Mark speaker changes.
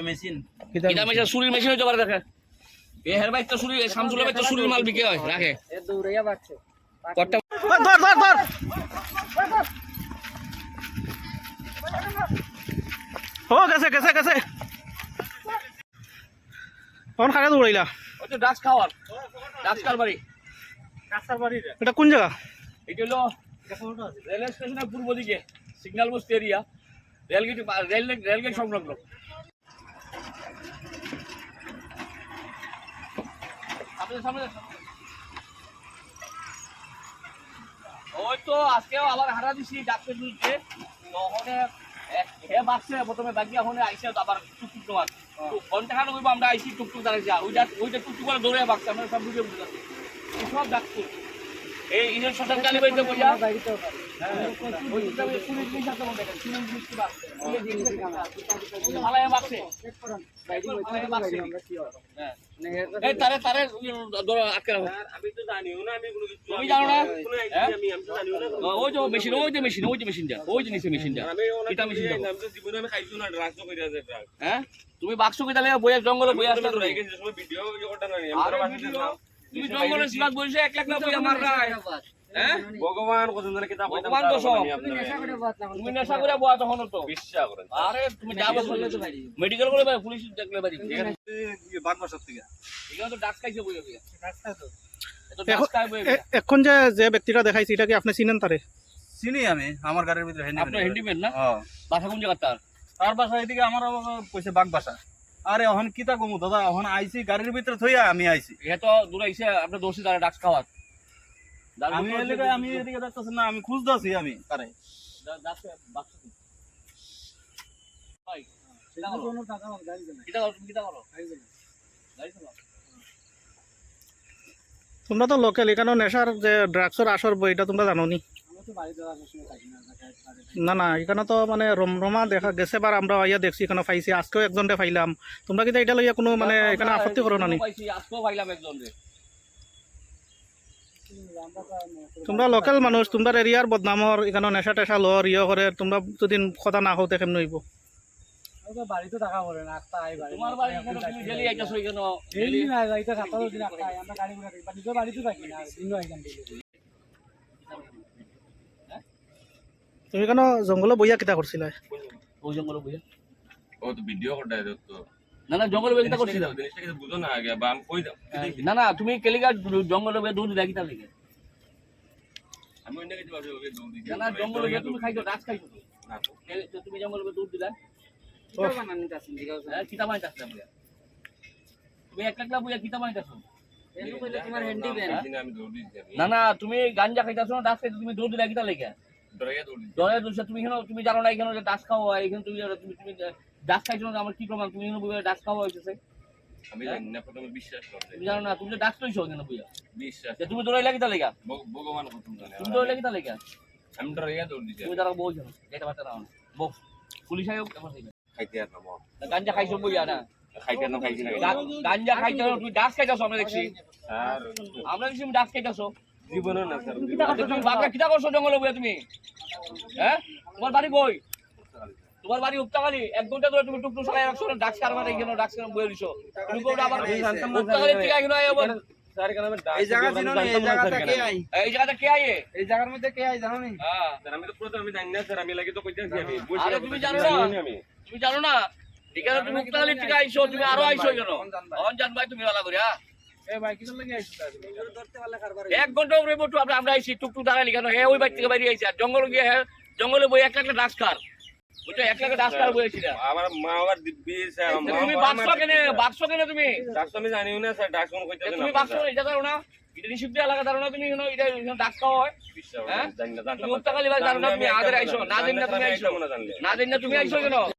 Speaker 1: machine
Speaker 2: এটা machine সুরির machine হইতে পারে দেখে এ হের ভাই তো সুরি শামসুলের ভাই তো সুরির মাল বিকে হয় রাখে
Speaker 3: এ দৌড়াইয়া বাড়ছে
Speaker 2: কটটা
Speaker 4: ধর ধর ধর ও গেছে গেছে গেছে কোন খাগে দৌড়াইলা
Speaker 2: ওই তো ডাক্স খাওয়ার ডাক্স কারবারি
Speaker 1: কাঁচার বাড়ি
Speaker 4: এটা কোন জায়গা
Speaker 2: এটা হলো রেল স্টেশনের পূর্ব দিকে সিগন্যাল পোস্ট এরিয়া রেলগেট সংলগ্ন সামনে ওই তো আজকেও আবার হারা দিছি ডাক্তার দুলতে ওখানে হে বাসছে প্রথমে বাকি এখন আইসে আবার টুকটুক তোমার ঘন্টা খান হইব আমরা আইসি টুকটুক দাঁড়াইছি ওইটা টুকটুক করে দৌড়ে বাগছে আমরা সব বুঝে বুঝে যাচ্ছি সব ডাক্তার এই ইন্ডিয়ান শ্মশান কালী বাড়িতে বইয়া
Speaker 3: বাড়িতেও পারে
Speaker 1: আমি তো জানিও না আমি কোনো কিছু
Speaker 2: তুমি জানো না
Speaker 1: আমি
Speaker 2: ওই যে মেশিন ওই যে মেশিনটা ওই যে নিচে মেশিনটা
Speaker 1: আমি
Speaker 2: এটা মেশিনটা
Speaker 1: আমি তো জীবনে আমি খাইছো না ড্রাগস করে আছে ড্রাগ
Speaker 2: হ্যাঁ তুমি বাক্স কি তাহলে বইয়া জঙ্গলে বইয়া আসলে
Speaker 1: রয়ে গেছে সময় ভিডিও করতে না
Speaker 2: আরে ভিডিও তুমি জঙ্গলে সিলাত বইছে 1 লাখ না বইয়া মার রায় হ্যাঁ
Speaker 1: ভগবান কত জন কিতাব
Speaker 2: ভগবান তো সব তুমি নেশা করে বয়া তখন তো
Speaker 1: বিশ্বাস করেন
Speaker 2: আরে তুমি যাবো মেডিকেল করে ভাই পুলিশ দেখলে ভাই
Speaker 1: বাগবাসার থেকে
Speaker 2: এখানে তো ডাক্স খাইছে বইয়া বইয়া
Speaker 1: তো
Speaker 2: তো ডাক্স খাই বইয়া
Speaker 4: এখন যে ব্যক্তিটা দেখাইছি এটা কি আপনি চিনেন তারে
Speaker 1: চিনি আমি আমার গাড়ির ভিতরে
Speaker 2: আপনার হ্যান্ডিম্যান না
Speaker 1: হ্যাঁ
Speaker 2: বাসা কোন জায়গা তার
Speaker 1: তার বাসা এদিকে আমার কইছে বাগবাসা আরে এখন কিতা কমু দাদা এখন আইছি গাড়ির ভিতরে থইয়া আমি আইছি
Speaker 2: এ তো দূর আইছে আপনার দোষী তারা ডাক্স খাওয়ার
Speaker 1: আমি এদিকে দেখতেছি না আমি খুঁজতেছি আমি তারে
Speaker 2: ডাক্স বাক্স ভাই সেটা করো
Speaker 3: কোনো টাকা আমার গাড়ি দেনা
Speaker 2: কিটা করো তুমি কিটা করো
Speaker 3: গাড়ি দেনা
Speaker 2: গাড়ি চালাও
Speaker 4: তোমরা তো লোকাল এখানে নেশার যে ড্রাগসের আসর বই এটা তোমরা জানো নি
Speaker 3: আমি তো বাড়িতে আসার সময় থাকি না
Speaker 4: না না এখানে তো মানে রমরমা দেখা গেছে বার আমরা ইয়া দেখছি এখানে পাইছি আজকেও একজনকে পাইলাম তোমরা কিন্তু এটা লইয়া কোনো মানে এখানে আপত্তি করো না নি
Speaker 2: পাইছি আজকেও পাইলাম একজন রে
Speaker 4: তোমরা লোকাল মানুষ তোমরা এরিয়ার বদনামর এখানে নেশা টেশা লর ইয়ে করে তোমরা যদি কথা না হতে কেমন হইব
Speaker 3: আমি তো বাড়িতে টাকা পড়ে না একটা আই বাড়ি
Speaker 2: তোমার বাড়ি এখানে তুমি ডেলি আইতাছো এখানে
Speaker 3: ডেইলি না বাড়িতে 17 দিন একটা আই আমরা গাড়ি ঘোড়া দেখি নিজে বাড়িতে থাকি না দিনও আইতাম ডেইলি
Speaker 4: তুমি এখানে জঙ্গলে বইয়া কিতা করছিলা
Speaker 2: ওই জঙ্গলে বইয়া
Speaker 1: ও তো ভিডিও করতে তো
Speaker 2: না না জঙ্গলে বইয়া কিটা করছিলা
Speaker 1: জিনিসটা কিছু বুঝো না আগে বা আমি কই দাও
Speaker 2: না না তুমি কেলিকা জঙ্গলে বইয়া দুধ লাগি তা লাগে
Speaker 1: আমি অন্য কিছু ভাবে ওকে দৌড় দিই
Speaker 2: না না জঙ্গলে বইয়া তুমি খাইছো ডাক্স খাইছো
Speaker 1: না তো
Speaker 2: তো তুমি জঙ্গলে বইয়া দুধ দিলা
Speaker 3: বানানি তাসিন দিগাও
Speaker 2: হ্যাঁ কিতা মাইতাছ বইয়া তুমি এক লাখ বইয়া কিতা মাইতাছো
Speaker 3: এলো কইলে তোমার হ্যান্ডি বেন
Speaker 1: দিন আমি দৌড় দিই
Speaker 2: না না তুমি গাঞ্জা খাইতাছো না ডাক্স খাইছো তুমি দুধ দিলা কিতা লাগে
Speaker 1: ডরে দৌড় দিই
Speaker 2: দয়া দুসা তুমি এখানে তুমি জানো না এখানে যে ডাক্স খাওয়া হয় এখানে তুমি তুমি ডাক্স খাইছো না আমার কি প্রমাণ তুমি এখানে বইয়া ডাক্স খাওয়া হইছে
Speaker 1: আমি জানি না প্রথমে বিশ্বাস করতে
Speaker 2: তুমি জানো না তুমি যে ডাক্স লইছো এখানে বইয়া
Speaker 1: বিশ্বাস
Speaker 2: যে তুমি দৌড়াই লাগি তা লাগা
Speaker 1: ভগবান কত জানে
Speaker 2: তুমি দৌড়াই লাগি তা লাগা
Speaker 1: আমি ডরে দৌড় দিই
Speaker 2: তুমি তারা বলছো যেতে পারতে না বউ পুলিশ আয়োগ এমন
Speaker 1: খাইতে আর নামো
Speaker 2: গাঞ্জা খাইছো বইয়া না
Speaker 1: খাইতে না খাইছি না
Speaker 2: গাঞ্জা খাইছো তুমি ডাক্স খাইছো আমরা দেখছি
Speaker 1: আর
Speaker 2: আমরা দেখছি তুমি ডাক্স খাইছো
Speaker 1: জীবনে না স্যার
Speaker 2: তুমি বাগলা কিটা করছো জঙ্গলে বইয়া তুমি হ্যাঁ তোমার বাড়ি বই তোমার বাড়ি উক্তাখালি 1 ঘন্টা ধরে তুমি টুকটুক চালাই রাখছো ডাক্স কারবার এখানে ডাক্স বইয়া দিছো তুমি কোটা আবার উক্তাখালি থেকে এখানে আইবো
Speaker 1: এই জায়গা চিনো না এই জায়গাটা কে আই
Speaker 2: এই জায়গাটা কে আইয়ে
Speaker 3: এই জায়গার মধ্যে কে আই জানো নি
Speaker 2: হ্যাঁ
Speaker 1: স্যার আমি তো পুরো আমি জানি না স্যার আমি লাগি তো কইতাছি আমি
Speaker 2: আরে তুমি জানো না তুমি জানো না এখানে তুমি উক্তাখালি থেকে আইছো তুমি আরো আইছো কেন অন জান ভাই তুমি ভালো করে হ্যাঁ
Speaker 3: এ ভাই কিসের লাগি আইছো তাহলে ধরতে পারলে কারবার
Speaker 2: 1 ঘন্টা উপরে বটু আমরা আইছি টুকটুক দাঁড়াই কেন হে ওই বাড়ি থেকে বাইরে আইছে আর জঙ্গলে গিয়ে জঙ্গলে বই 1 লাখ ডাক্স কার বুঝছো 1 লাখ ডাক্স কার বইছিল
Speaker 1: আমার মা আবার দিব্যি স্যার
Speaker 2: তুমি বাক্স কেনে তুমি
Speaker 1: ডাক্তার আমি জানিও না স্যার ডাক্তার কোন কইতাছে
Speaker 2: তুমি বাক্স এটা জানো না এটা নিষিদ্ধ এলাকা জানো না তুমি এটা ডাক্স খাওয়া হয়
Speaker 1: বিশ্বাস
Speaker 2: হ্যাঁ
Speaker 1: জানি না
Speaker 2: তুমি উত্তাকালি ভাই জানো না তুমি আগে আইছো না জানি না তুমি আইছো
Speaker 1: না জানলে
Speaker 2: না জানি না তুমি আইছো কেন